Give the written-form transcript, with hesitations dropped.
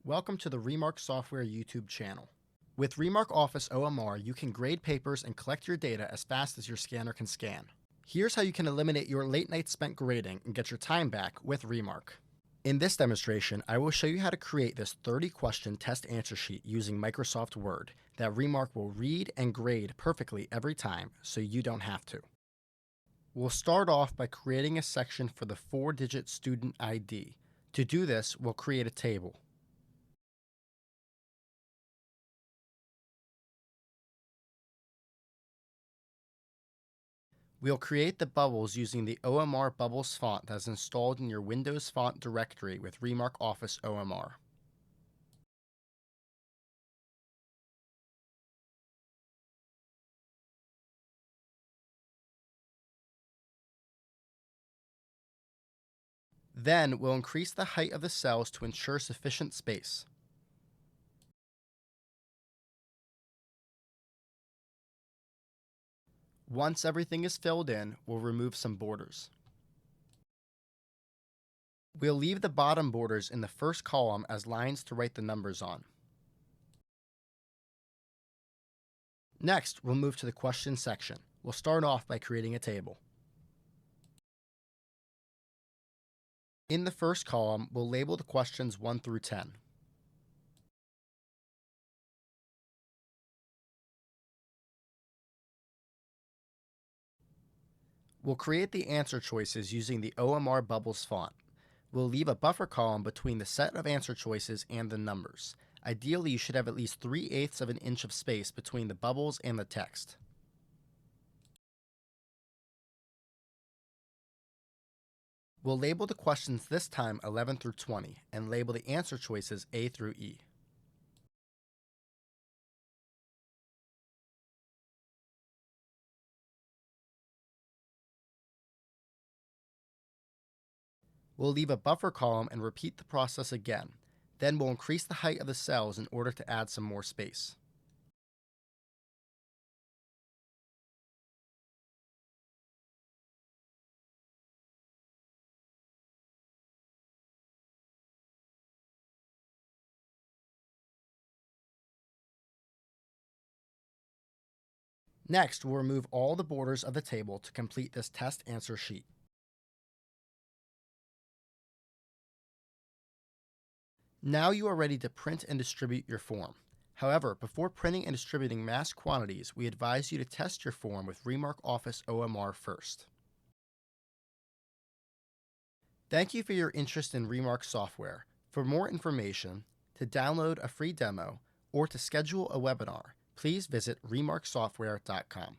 Welcome to the Remark Software YouTube channel. With Remark Office OMR, you can grade papers and collect your data as fast as your scanner can scan. Here's how you can eliminate your late nights spent grading and get your time back with Remark. In this demonstration, I will show you how to create this 30-question test answer sheet using Microsoft Word that Remark will read and grade perfectly every time, so you don't have to. We'll start off by creating a section for the 4-digit student ID. To do this, we'll create a table. We'll create the bubbles using the OMR Bubbles font that's installed in your Windows font directory with Remark Office OMR. Then we'll increase the height of the cells to ensure sufficient space. Once everything is filled in, we'll remove some borders. We'll leave the bottom borders in the first column as lines to write the numbers on. Next, we'll move to the question section. We'll start off by creating a table. In the first column, we'll label the questions 1 through 10. We'll create the answer choices using the OMR Bubbles font. We'll leave a buffer column between the set of answer choices and the numbers. Ideally, you should have at least 3/8 of an inch of space between the bubbles and the text. We'll label the questions this time 11 through 20 and label the answer choices A through E. We'll leave a buffer column and repeat the process again. Then we'll increase the height of the cells in order to add some more space. Next, we'll remove all the borders of the table to complete this test answer sheet. Now you are ready to print and distribute your form. However, before printing and distributing mass quantities, we advise you to test your form with Remark Office OMR first. Thank you for your interest in Remark software. For more information, to download a free demo, or to schedule a webinar, please visit remarksoftware.com.